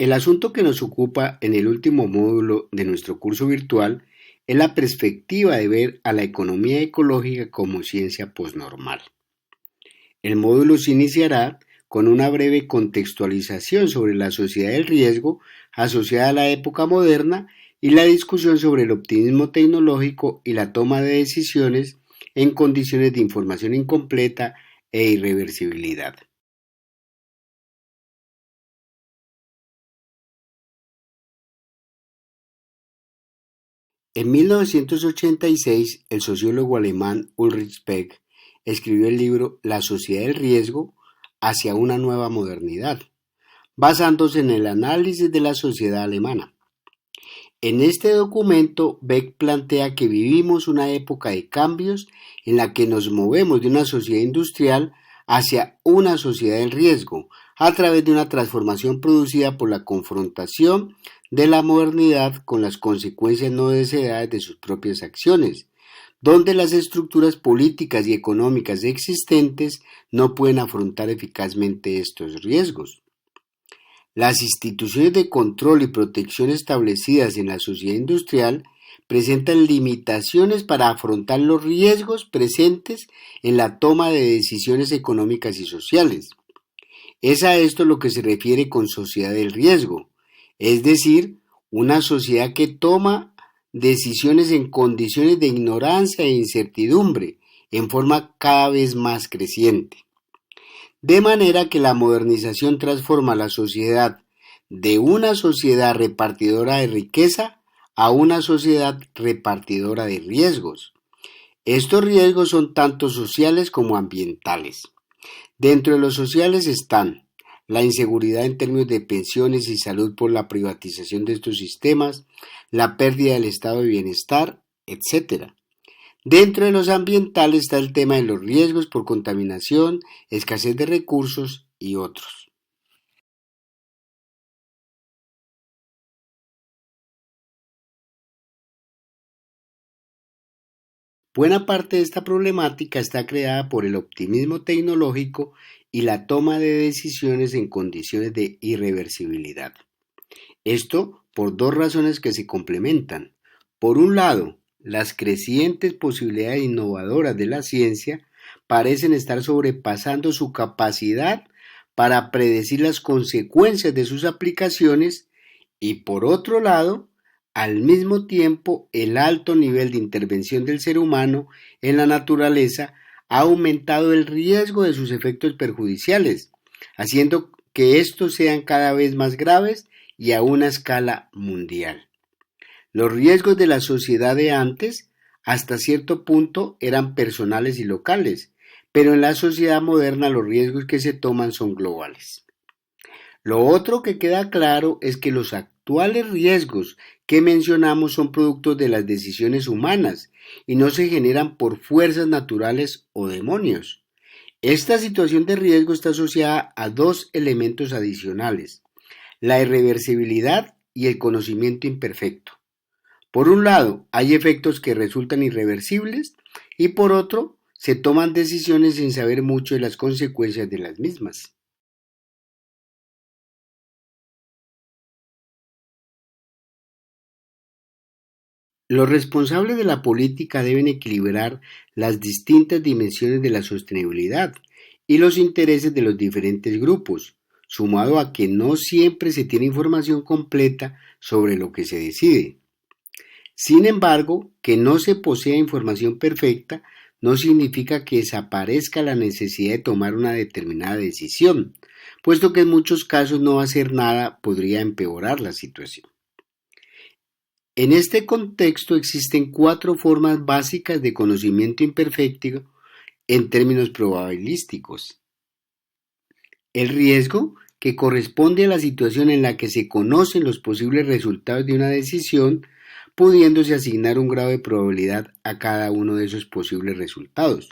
El asunto que nos ocupa en el último módulo de nuestro curso virtual es la perspectiva de ver a la economía ecológica como ciencia posnormal. El módulo se iniciará con una breve contextualización sobre la sociedad del riesgo asociada a la época moderna y la discusión sobre el optimismo tecnológico y la toma de decisiones en condiciones de información incompleta e irreversibilidad. En 1986, el sociólogo alemán Ulrich Beck escribió el libro La sociedad del riesgo hacia una nueva modernidad, basándose en el análisis de la sociedad alemana. En este documento, Beck plantea que vivimos una época de cambios en la que nos movemos de una sociedad industrial hacia una sociedad del riesgo, a través de una transformación producida por la confrontación de la modernidad con las consecuencias no deseadas de sus propias acciones, donde las estructuras políticas y económicas existentes no pueden afrontar eficazmente estos riesgos. Las instituciones de control y protección establecidas en la sociedad industrial presentan limitaciones para afrontar los riesgos presentes en la toma de decisiones económicas y sociales. Es a esto lo que se refiere con sociedad del riesgo, es decir, una sociedad que toma decisiones en condiciones de ignorancia e incertidumbre en forma cada vez más creciente. De manera que la modernización transforma la sociedad de una sociedad repartidora de riqueza a una sociedad repartidora de riesgos. Estos riesgos son tanto sociales como ambientales. Dentro de los sociales están la inseguridad en términos de pensiones y salud por la privatización de estos sistemas, la pérdida del estado de bienestar, etc. Dentro de los ambientales está el tema de los riesgos por contaminación, escasez de recursos y otros. Buena parte de esta problemática está creada por el optimismo tecnológico y la toma de decisiones en condiciones de irreversibilidad. Esto por dos razones que se complementan. Por un lado, las crecientes posibilidades innovadoras de la ciencia parecen estar sobrepasando su capacidad para predecir las consecuencias de sus aplicaciones y por otro lado, al mismo tiempo, el alto nivel de intervención del ser humano en la naturaleza ha aumentado el riesgo de sus efectos perjudiciales, haciendo que estos sean cada vez más graves y a una escala mundial. Los riesgos de la sociedad de antes, hasta cierto punto, eran personales y locales, pero en la sociedad moderna los riesgos que se toman son globales. Lo otro que queda claro es que los actuales riesgos que mencionamos son productos de las decisiones humanas y no se generan por fuerzas naturales o demonios. Esta situación de riesgo está asociada a dos elementos adicionales: la irreversibilidad y el conocimiento imperfecto. Por un lado, hay efectos que resultan irreversibles y por otro, se toman decisiones sin saber mucho de las consecuencias de las mismas. Los responsables de la política deben equilibrar las distintas dimensiones de la sostenibilidad y los intereses de los diferentes grupos, sumado a que no siempre se tiene información completa sobre lo que se decide. Sin embargo, que no se posea información perfecta no significa que desaparezca la necesidad de tomar una determinada decisión, puesto que en muchos casos no hacer nada podría empeorar la situación. En este contexto existen cuatro formas básicas de conocimiento imperfecto en términos probabilísticos. El riesgo, que corresponde a la situación en la que se conocen los posibles resultados de una decisión, pudiéndose asignar un grado de probabilidad a cada uno de esos posibles resultados.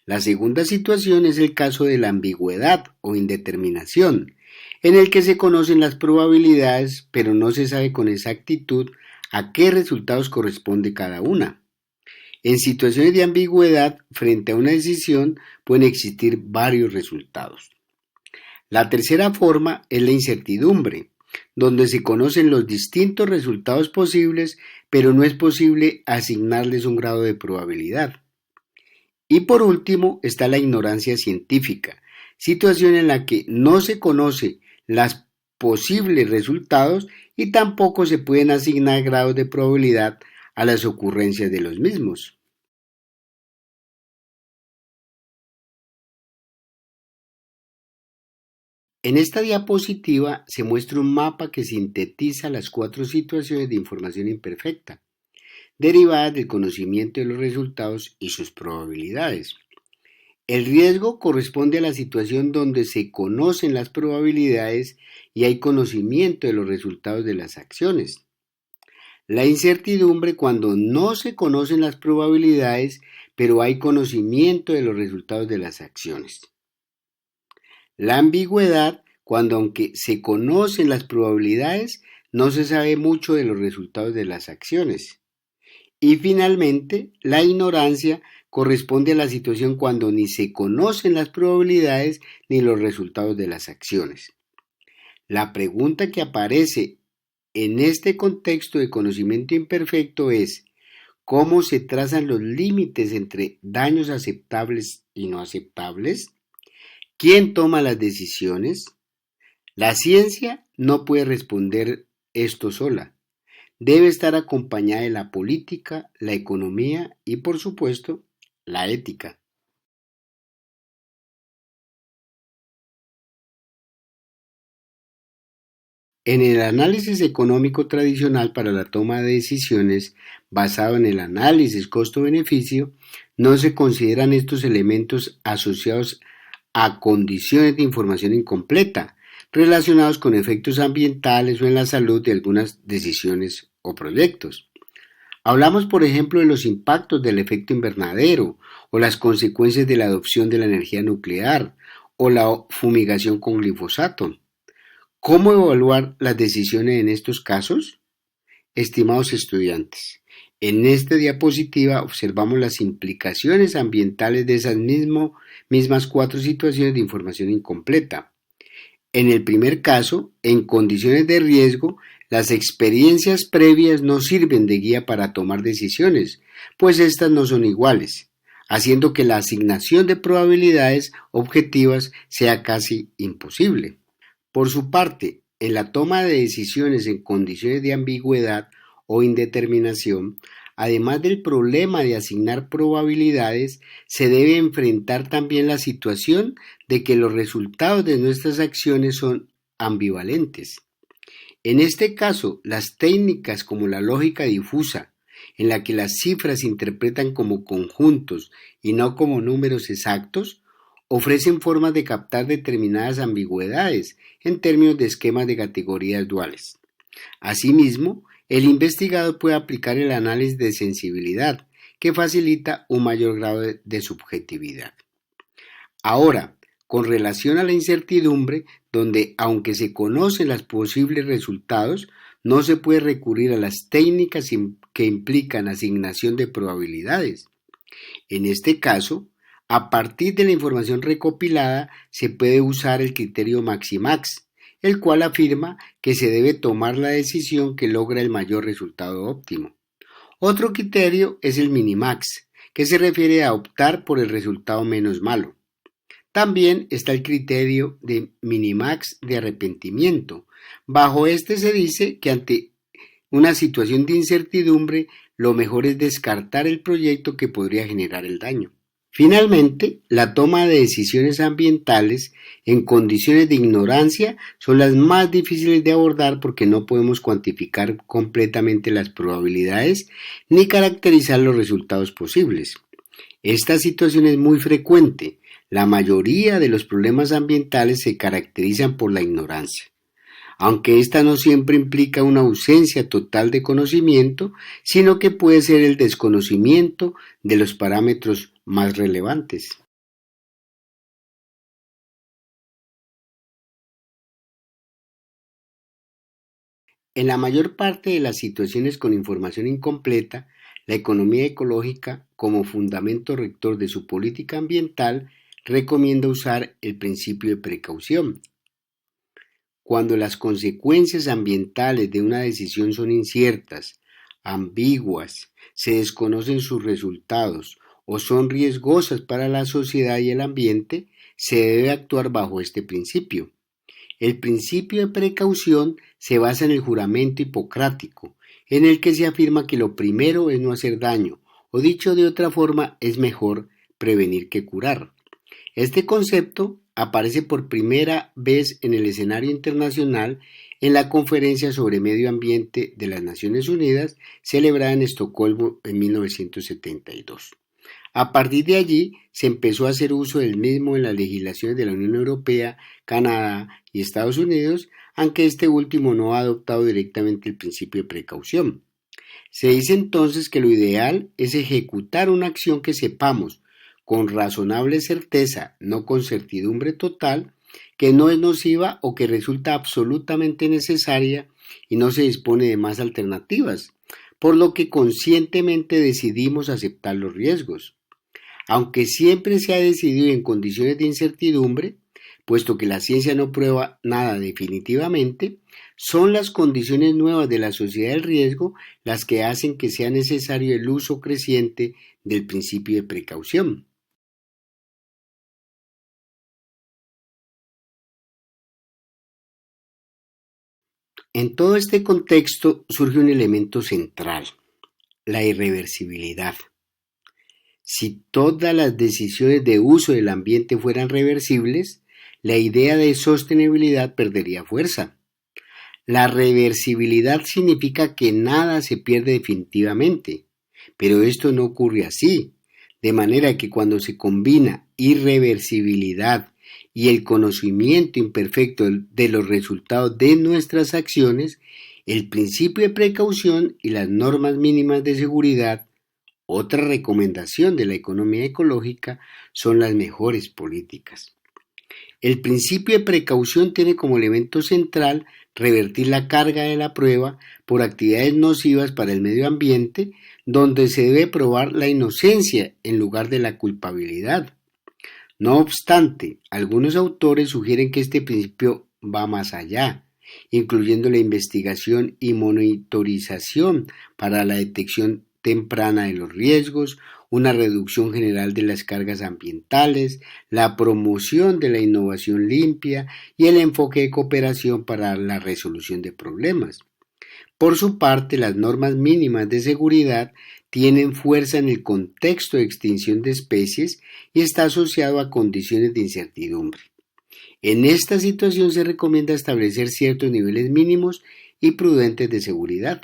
La segunda situación es el caso de la ambigüedad o indeterminación, en el que se conocen las probabilidades, pero no se sabe con exactitud a qué resultados corresponde cada una. En situaciones de ambigüedad, frente a una decisión, pueden existir varios resultados. La tercera forma es la incertidumbre, donde se conocen los distintos resultados posibles, pero no es posible asignarles un grado de probabilidad. Y por último está la ignorancia científica, situación en la que no se conoce los posibles resultados y tampoco se pueden asignar grados de probabilidad a las ocurrencias de los mismos. En esta diapositiva se muestra un mapa que sintetiza las 4 situaciones de información imperfecta, derivadas del conocimiento de los resultados y sus probabilidades. El riesgo corresponde a la situación donde se conocen las probabilidades y hay conocimiento de los resultados de las acciones. La incertidumbre cuando no se conocen las probabilidades, pero hay conocimiento de los resultados de las acciones. La ambigüedad cuando aunque se conocen las probabilidades, no se sabe mucho de los resultados de las acciones. Y finalmente, la ignorancia corresponde a la situación cuando ni se conocen las probabilidades ni los resultados de las acciones. La pregunta que aparece en este contexto de conocimiento imperfecto es: ¿cómo se trazan los límites entre daños aceptables y no aceptables? ¿Quién toma las decisiones? La ciencia no puede responder esto sola. Debe estar acompañada de la política, la economía y, por supuesto, la ética. En el análisis económico tradicional para la toma de decisiones, basado en el análisis costo-beneficio, no se consideran estos elementos asociados a condiciones de información incompleta, relacionados con efectos ambientales o en la salud de algunas decisiones o proyectos. Hablamos, por ejemplo, de los impactos del efecto invernadero o las consecuencias de la adopción de la energía nuclear o la fumigación con glifosato. ¿Cómo evaluar las decisiones en estos casos? Estimados estudiantes, en esta diapositiva observamos las implicaciones ambientales de esas mismas 4 situaciones de información incompleta. En el primer caso, en condiciones de riesgo, las experiencias previas no sirven de guía para tomar decisiones, pues éstas no son iguales, haciendo que la asignación de probabilidades objetivas sea casi imposible. Por su parte, en la toma de decisiones en condiciones de ambigüedad o indeterminación, además del problema de asignar probabilidades, se debe enfrentar también la situación de que los resultados de nuestras acciones son ambivalentes. En este caso, las técnicas como la lógica difusa, en la que las cifras se interpretan como conjuntos y no como números exactos, ofrecen formas de captar determinadas ambigüedades en términos de esquemas de categorías duales. Asimismo, el investigador puede aplicar el análisis de sensibilidad, que facilita un mayor grado de subjetividad. Ahora, con relación a la incertidumbre, donde aunque se conocen los posibles resultados, no se puede recurrir a las técnicas que implican asignación de probabilidades. En este caso, a partir de la información recopilada, se puede usar el criterio Maximax, el cual afirma que se debe tomar la decisión que logra el mayor resultado óptimo. Otro criterio es el Minimax, que se refiere a optar por el resultado menos malo. También está el criterio de Minimax de arrepentimiento. Bajo este se dice que ante una situación de incertidumbre, lo mejor es descartar el proyecto que podría generar el daño. Finalmente, la toma de decisiones ambientales en condiciones de ignorancia son las más difíciles de abordar porque no podemos cuantificar completamente las probabilidades ni caracterizar los resultados posibles. Esta situación es muy frecuente. La mayoría de los problemas ambientales se caracterizan por la ignorancia. Aunque esta no siempre implica una ausencia total de conocimiento, sino que puede ser el desconocimiento de los parámetros más relevantes. En la mayor parte de las situaciones con información incompleta, la economía ecológica, como fundamento rector de su política ambiental, recomienda usar el principio de precaución. cuando las consecuencias ambientales de una decisión son inciertas, ambiguas, se desconocen sus resultados o son riesgosas para la sociedad y el ambiente, se debe actuar bajo este principio. El principio de precaución se basa en el juramento hipocrático, en el que se afirma que lo primero es no hacer daño, o dicho de otra forma, es mejor prevenir que curar. Este concepto aparece por primera vez en el escenario internacional en la Conferencia sobre Medio Ambiente de las Naciones Unidas, celebrada en Estocolmo en 1972. A partir de allí se empezó a hacer uso del mismo en las legislaciones de la Unión Europea, Canadá y Estados Unidos, aunque este último no ha adoptado directamente el principio de precaución. Se dice entonces que lo ideal es ejecutar una acción que sepamos con razonable certeza, no con certidumbre total, que no es nociva o que resulta absolutamente necesaria y no se dispone de más alternativas, por lo que conscientemente decidimos aceptar los riesgos. Aunque siempre se ha decidido en condiciones de incertidumbre, puesto que la ciencia no prueba nada definitivamente, son las condiciones nuevas de la sociedad del riesgo las que hacen que sea necesario el uso creciente del principio de precaución. En todo este contexto surge un elemento central, la irreversibilidad. Si todas las decisiones de uso del ambiente fueran reversibles, la idea de sostenibilidad perdería fuerza. La reversibilidad significa que nada se pierde definitivamente, pero esto no ocurre así, de manera que cuando se combina irreversibilidad y el conocimiento imperfecto de los resultados de nuestras acciones, el principio de precaución y las normas mínimas de seguridad, otra recomendación de la economía ecológica, son las mejores políticas. El principio de precaución tiene como elemento central revertir la carga de la prueba por actividades nocivas para el medio ambiente, donde se debe probar la inocencia en lugar de la culpabilidad. No obstante, algunos autores sugieren que este principio va más allá, incluyendo la investigación y monitorización para la detección temprana de los riesgos, una reducción general de las cargas ambientales, la promoción de la innovación limpia y el enfoque de cooperación para la resolución de problemas. Por su parte, las normas mínimas de seguridad tienen fuerza en el contexto de extinción de especies y está asociado a condiciones de incertidumbre. En esta situación se recomienda establecer ciertos niveles mínimos y prudentes de seguridad.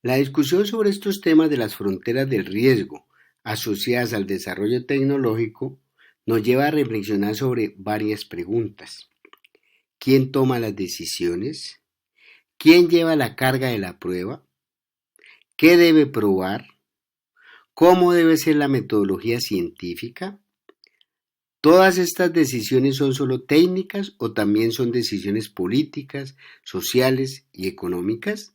La discusión sobre estos temas de las fronteras del riesgo asociadas al desarrollo tecnológico nos lleva a reflexionar sobre varias preguntas. ¿Quién toma las decisiones? ¿Quién lleva la carga de la prueba? ¿Qué debe probar? ¿Cómo debe ser la metodología científica? ¿Todas estas decisiones son solo técnicas o también son decisiones políticas, sociales y económicas?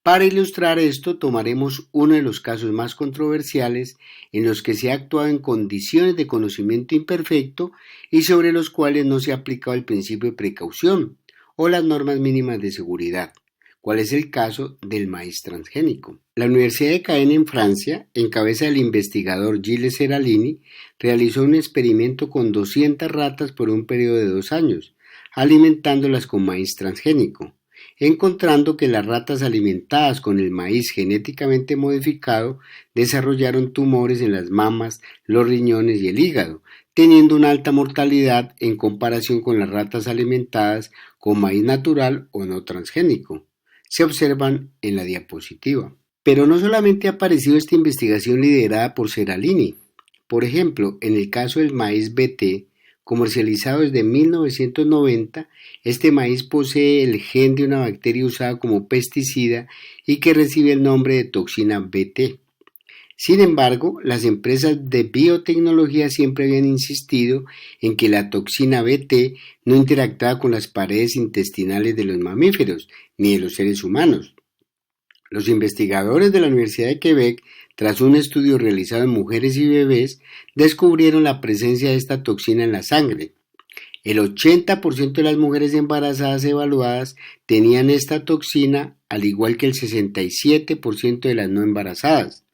Para ilustrar esto, tomaremos uno de los casos más controversiales en los que se ha actuado en condiciones de conocimiento imperfecto y sobre los cuales no se ha aplicado el principio de precaución o las normas mínimas de seguridad, cuál es el caso del maíz transgénico. La Universidad de Caen en Francia, en cabeza del investigador Gilles Seralini, realizó un experimento con 200 ratas por un periodo de 2 años, alimentándolas con maíz transgénico, encontrando que las ratas alimentadas con el maíz genéticamente modificado desarrollaron tumores en las mamas, los riñones y el hígado, teniendo una alta mortalidad en comparación con las ratas alimentadas con maíz natural o no transgénico. Se observan en la diapositiva. Pero no solamente ha aparecido esta investigación liderada por Seralini. Por ejemplo, en el caso del maíz BT, comercializado desde 1990, este maíz posee el gen de una bacteria usada como pesticida y que recibe el nombre de toxina BT. Sin embargo, las empresas de biotecnología siempre habían insistido en que la toxina BT no interactuaba con las paredes intestinales de los mamíferos ni de los seres humanos. Los investigadores de la Universidad de Quebec, tras un estudio realizado en mujeres y bebés, descubrieron la presencia de esta toxina en la sangre. El 80% de las mujeres embarazadas evaluadas tenían esta toxina, al igual que el 67% de las no embarazadas.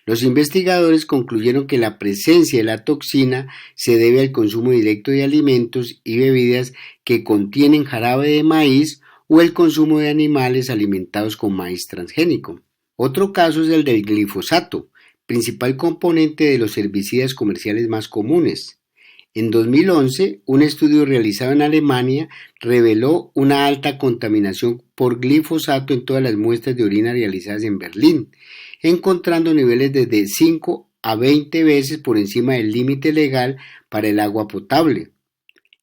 Los investigadores concluyeron que la presencia de la toxina se debe al consumo directo de alimentos y bebidas que contienen jarabe de maíz o el consumo de animales alimentados con maíz transgénico. Otro caso es el del glifosato, principal componente de los herbicidas comerciales más comunes. En 2011, un estudio realizado en Alemania reveló una alta contaminación por glifosato en todas las muestras de orina realizadas en Berlín, encontrando niveles desde 5 a 20 veces por encima del límite legal para el agua potable.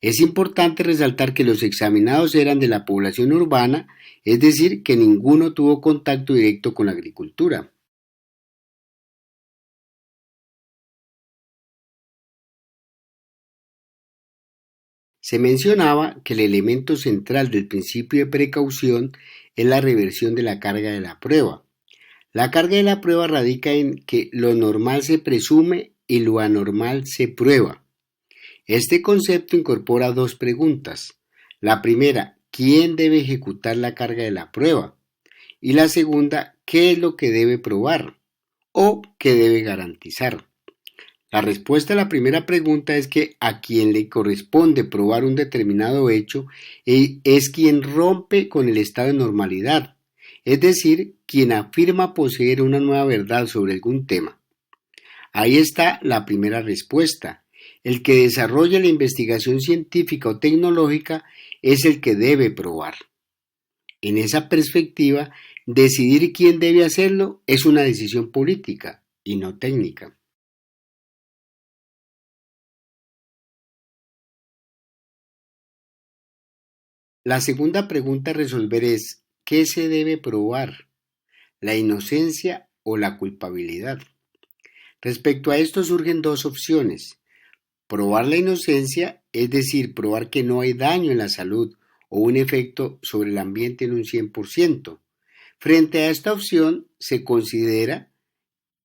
Es importante resaltar que los examinados eran de la población urbana, es decir, que ninguno tuvo contacto directo con la agricultura. Se mencionaba que el elemento central del principio de precaución es la reversión de la carga de la prueba. La carga de la prueba radica en que lo normal se presume y lo anormal se prueba. Este concepto incorpora dos preguntas. La primera, ¿quién debe ejecutar la carga de la prueba? Y la segunda, ¿qué es lo que debe probar o qué debe garantizar? La respuesta a la primera pregunta es que a quien le corresponde probar un determinado hecho es quien rompe con el estado de normalidad, es decir, quien afirma poseer una nueva verdad sobre algún tema. Ahí está la primera respuesta. El que desarrolla la investigación científica o tecnológica es el que debe probar. En esa perspectiva, decidir quién debe hacerlo es una decisión política y no técnica. La segunda pregunta a resolver es, ¿qué se debe probar? ¿La inocencia o la culpabilidad? Respecto a esto surgen dos opciones. Probar la inocencia, es decir, probar que no hay daño en la salud o un efecto sobre el ambiente en un 100%. Frente a esta opción, se considera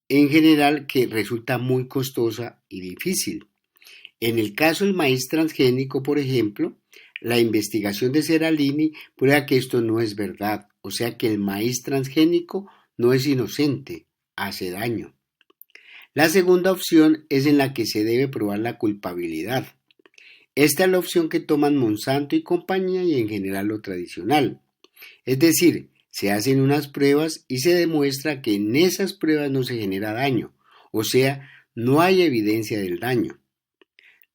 en general que resulta muy costosa y difícil. En el caso del maíz transgénico, por ejemplo, la investigación de Seralini prueba que esto no es verdad, o sea que el maíz transgénico no es inocente, hace daño. La segunda opción es en la que se debe probar la culpabilidad. Esta es la opción que toman Monsanto y compañía y en general lo tradicional. Es decir, se hacen unas pruebas y se demuestra que en esas pruebas no se genera daño, o sea, no hay evidencia del daño.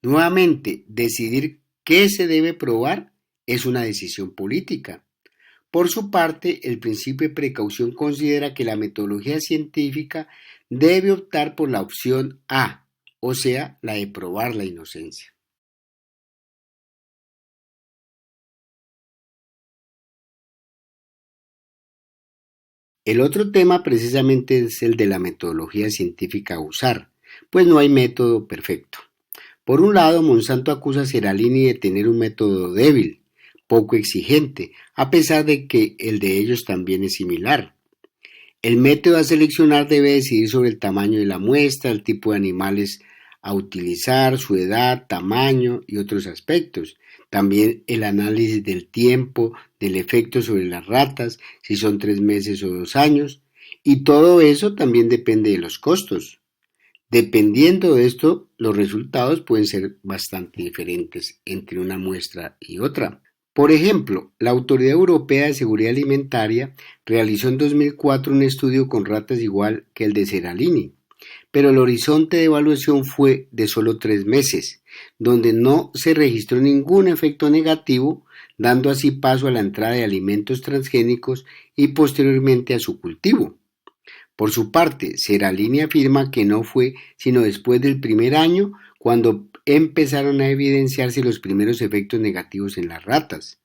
Nuevamente, decidir qué se debe probar es una decisión política. Por su parte, el principio de precaución considera que la metodología científica debe optar por la opción A, o sea, la de probar la inocencia. El otro tema precisamente es el de la metodología científica a usar, pues no hay método perfecto. Por un lado, Monsanto acusa a Seralini de tener un método débil, poco exigente, a pesar de que el de ellos también es similar. El método a seleccionar debe decidir sobre el tamaño de la muestra, el tipo de animales a utilizar, su edad, tamaño y otros aspectos. También el análisis del tiempo, del efecto sobre las ratas, si son 3 meses o 2 años. Y todo eso también depende de los costos. Dependiendo de esto, los resultados pueden ser bastante diferentes entre una muestra y otra. Por ejemplo, la Autoridad Europea de Seguridad Alimentaria realizó en 2004 un estudio con ratas igual que el de Seralini, pero el horizonte de evaluación fue de solo 3 meses, donde no se registró ningún efecto negativo, dando así paso a la entrada de alimentos transgénicos y posteriormente a su cultivo. Por su parte, Seralini afirma que no fue sino después del primer año cuando empezaron a evidenciarse los primeros efectos negativos en las ratas.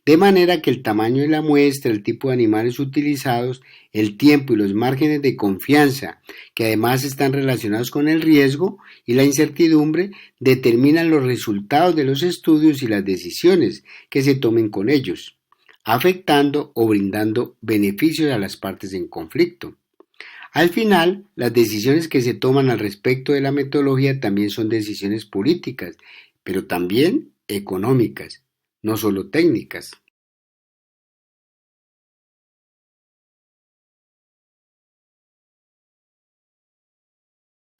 De manera que el tamaño de la muestra, el tipo de animales utilizados, el tiempo y los márgenes de confianza, que además están relacionados con el riesgo y la incertidumbre, determinan los resultados de los estudios y las decisiones que se tomen con ellos. afectando o brindando beneficios a las partes en conflicto. Al final, las decisiones que se toman al respecto de la metodología también son decisiones políticas, pero también económicas, no solo técnicas.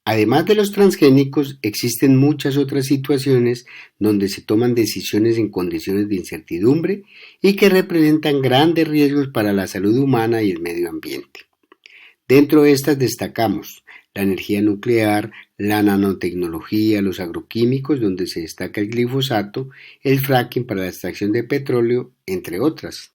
Además de los transgénicos, existen muchas otras situaciones donde se toman decisiones en condiciones de incertidumbre y que representan grandes riesgos para la salud humana y el medio ambiente. Dentro de estas destacamos la energía nuclear, la nanotecnología, los agroquímicos, donde se destaca el glifosato, el fracking para la extracción de petróleo, entre otras.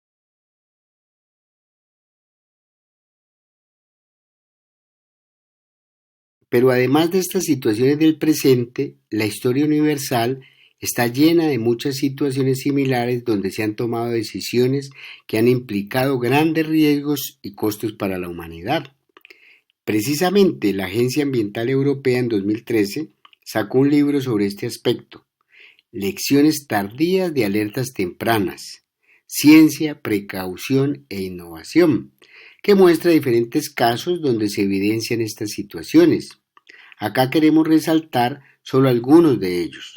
Pero además de estas situaciones del presente, la historia universal está llena de muchas situaciones similares donde se han tomado decisiones que han implicado grandes riesgos y costos para la humanidad. Precisamente la Agencia Ambiental Europea en 2013 sacó un libro sobre este aspecto, Lecciones tardías de alertas tempranas, ciencia, precaución e innovación, que muestra diferentes casos donde se evidencian estas situaciones. Acá queremos resaltar solo algunos de ellos.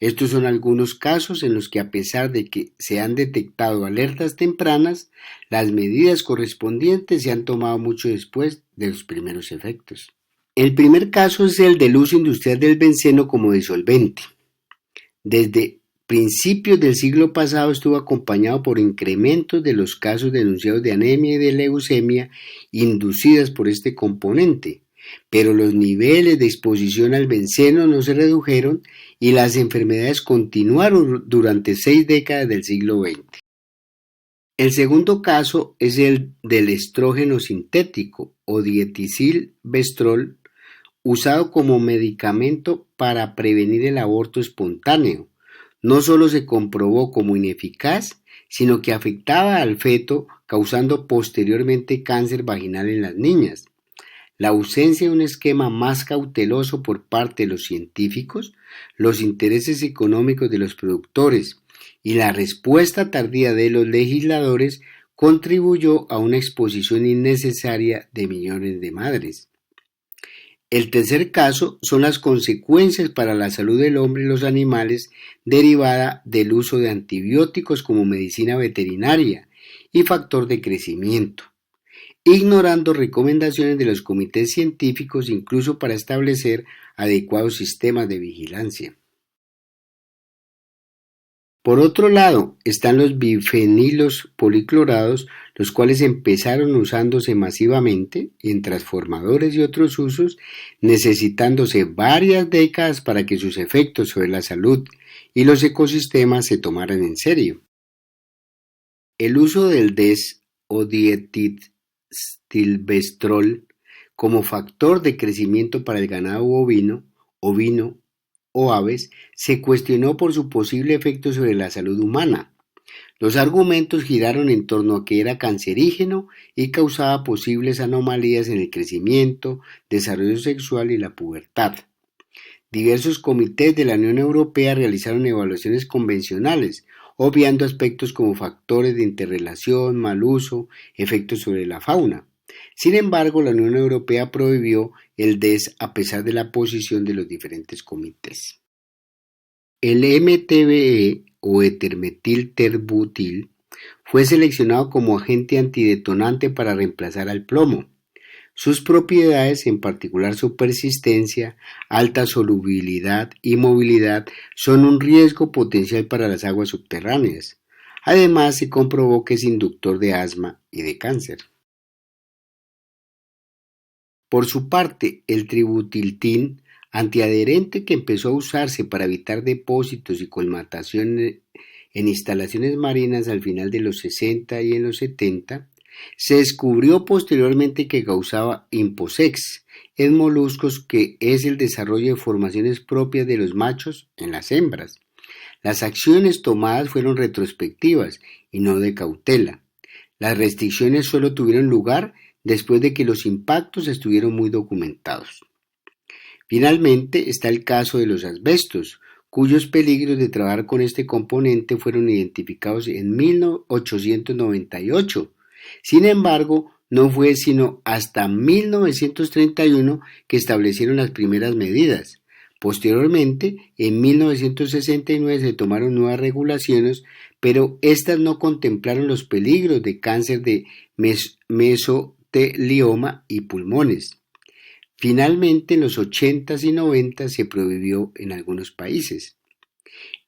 Estos son algunos casos en los que a pesar de que se han detectado alertas tempranas, las medidas correspondientes se han tomado mucho después de los primeros efectos. El primer caso es el del uso industrial del benceno como disolvente. Desde principios del siglo pasado estuvo acompañado por incrementos de los casos denunciados de anemia y de leucemia inducidas por este componente, pero los niveles de exposición al benceno no se redujeron y las enfermedades continuaron durante 6 décadas del siglo XX. El segundo caso es el del estrógeno sintético o dietilbestrol, usado como medicamento para prevenir el aborto espontáneo. No solo se comprobó como ineficaz, sino que afectaba al feto, causando posteriormente cáncer vaginal en las niñas. La ausencia de un esquema más cauteloso por parte de los científicos, los intereses económicos de los productores y la respuesta tardía de los legisladores contribuyó a una exposición innecesaria de millones de madres. El tercer caso son las consecuencias para la salud del hombre y los animales derivada del uso de antibióticos como medicina veterinaria y factor de crecimiento, ignorando recomendaciones de los comités científicos incluso para establecer adecuados sistemas de vigilancia. Por otro lado, están los bifenilos policlorados, los cuales empezaron usándose masivamente en transformadores y otros usos, necesitándose varias décadas para que sus efectos sobre la salud y los ecosistemas se tomaran en serio. El uso del DES o dietilbestrol como factor de crecimiento para el ganado bovino, ovino o aves se cuestionó por su posible efecto sobre la salud humana. Los argumentos giraron en torno a que era cancerígeno y causaba posibles anomalías en el crecimiento, desarrollo sexual y la pubertad. Diversos comités de la Unión Europea realizaron evaluaciones convencionales, obviando aspectos como factores de interrelación, mal uso, efectos sobre la fauna. Sin embargo, la Unión Europea prohibió el DES a pesar de la posición de los diferentes comités. El MTBE o etermetilterbutil fue seleccionado como agente antidetonante para reemplazar al plomo. Sus propiedades, en particular su persistencia, alta solubilidad y movilidad, son un riesgo potencial para las aguas subterráneas. Además, se comprobó que es inductor de asma y de cáncer. Por su parte, el tributiltin, antiadherente que empezó a usarse para evitar depósitos y colmatación en instalaciones marinas al final de los 60 y en los 70, se descubrió posteriormente que causaba imposex en moluscos, que es el desarrollo de formaciones propias de los machos en las hembras. Las acciones tomadas fueron retrospectivas y no de cautela. Las restricciones solo tuvieron lugar después de que los impactos estuvieron muy documentados. Finalmente está el caso de los asbestos, cuyos peligros de trabajar con este componente fueron identificados en 1898. Sin embargo, no fue sino hasta 1931 que establecieron las primeras medidas. Posteriormente, en 1969 se tomaron nuevas regulaciones, pero estas no contemplaron los peligros de cáncer de mesotelioma y pulmones. Finalmente, en los 80s y 90s se prohibió en algunos países.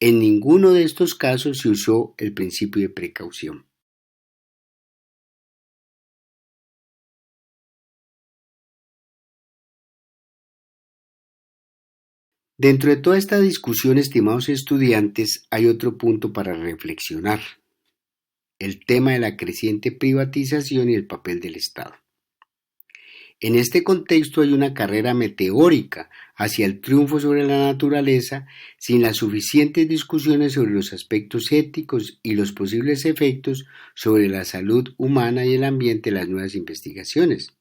En ninguno de estos casos se usó el principio de precaución. Dentro de toda esta discusión, estimados estudiantes, hay otro punto para reflexionar: el tema de la creciente privatización y el papel del Estado. En este contexto hay una carrera meteórica hacia el triunfo sobre la naturaleza, sin las suficientes discusiones sobre los aspectos éticos y los posibles efectos sobre la salud humana y el ambiente de las nuevas investigaciones.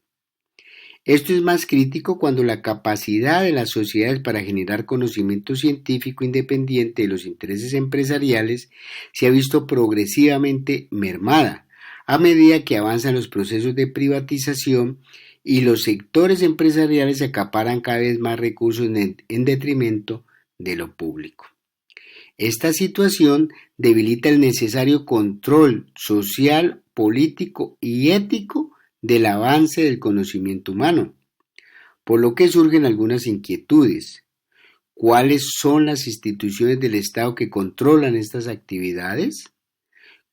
Esto es más crítico cuando la capacidad de las sociedades para generar conocimiento científico independiente de los intereses empresariales se ha visto progresivamente mermada a medida que avanzan los procesos de privatización y los sectores empresariales acaparan cada vez más recursos en detrimento de lo público. Esta situación debilita el necesario control social, político y ético del avance del conocimiento humano, por lo que surgen algunas inquietudes. ¿Cuáles son las instituciones del Estado que controlan estas actividades?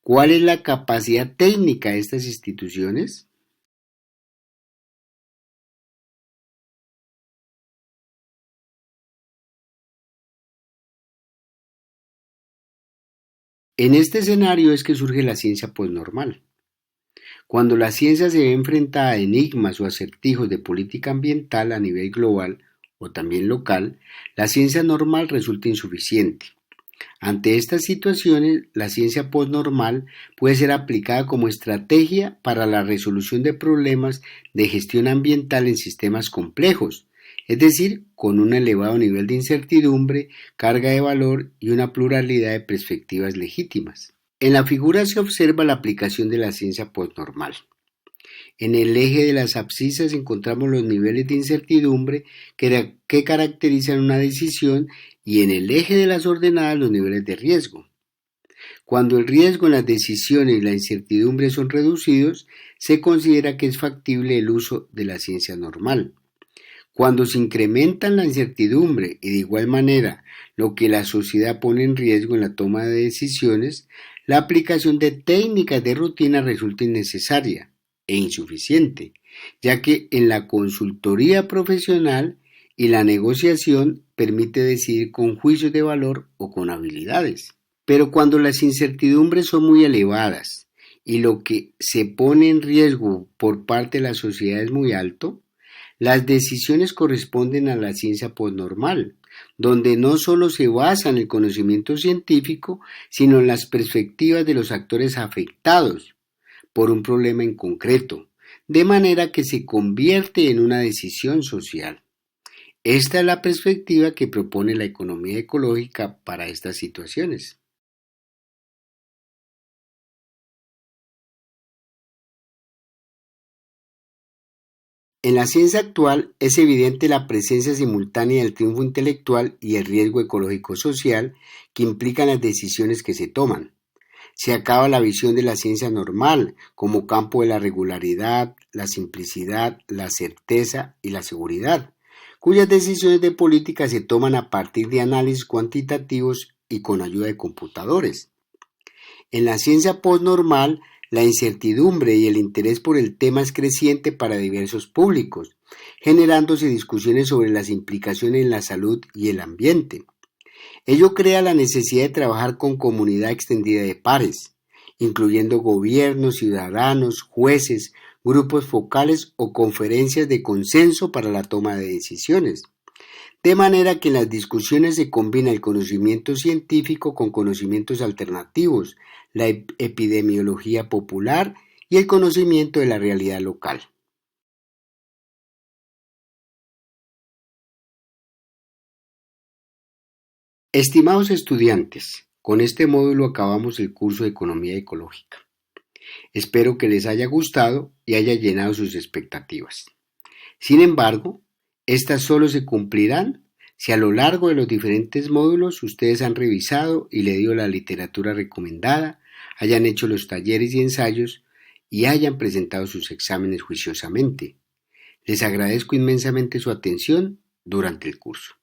¿Cuál es la capacidad técnica de estas instituciones? En este escenario es que surge la ciencia posnormal. Cuando la ciencia se ve enfrentada a enigmas o acertijos de política ambiental a nivel global o también local, la ciencia normal resulta insuficiente. Ante estas situaciones, la ciencia posnormal puede ser aplicada como estrategia para la resolución de problemas de gestión ambiental en sistemas complejos, es decir, con un elevado nivel de incertidumbre, carga de valor y una pluralidad de perspectivas legítimas. En la figura se observa la aplicación de la ciencia posnormal. En el eje de las abscisas encontramos los niveles de incertidumbre que caracterizan una decisión y en el eje de las ordenadas los niveles de riesgo. Cuando el riesgo en las decisiones y la incertidumbre son reducidos, se considera que es factible el uso de la ciencia normal. Cuando se incrementan la incertidumbre y de igual manera lo que la sociedad pone en riesgo en la toma de decisiones, la aplicación de técnicas de rutina resulta innecesaria e insuficiente, ya que en la consultoría profesional y la negociación permite decidir con juicios de valor o con habilidades. Pero cuando las incertidumbres son muy elevadas y lo que se pone en riesgo por parte de la sociedad es muy alto, las decisiones corresponden a la ciencia posnormal, donde no solo se basa en el conocimiento científico, sino en las perspectivas de los actores afectados por un problema en concreto, de manera que se convierte en una decisión social. Esta es la perspectiva que propone la economía ecológica para estas situaciones. En la ciencia actual es evidente la presencia simultánea del triunfo intelectual y el riesgo ecológico-social que implican las decisiones que se toman. Se acaba la visión de la ciencia normal como campo de la regularidad, la simplicidad, la certeza y la seguridad, cuyas decisiones de política se toman a partir de análisis cuantitativos y con ayuda de computadores. En la ciencia postnormal, la incertidumbre y el interés por el tema es creciente para diversos públicos, generándose discusiones sobre las implicaciones en la salud y el ambiente. Ello crea la necesidad de trabajar con comunidad extendida de pares, incluyendo gobiernos, ciudadanos, jueces, grupos focales o conferencias de consenso para la toma de decisiones. De manera que en las discusiones se combina el conocimiento científico con conocimientos alternativos, la epidemiología popular y el conocimiento de la realidad local. Estimados estudiantes, con este módulo acabamos el curso de Economía Ecológica. Espero que les haya gustado y haya llenado sus expectativas. Sin embargo, estas solo se cumplirán si a lo largo de los diferentes módulos ustedes han revisado y leído la literatura recomendada, hayan hecho los talleres y ensayos y hayan presentado sus exámenes juiciosamente. Les agradezco inmensamente su atención durante el curso.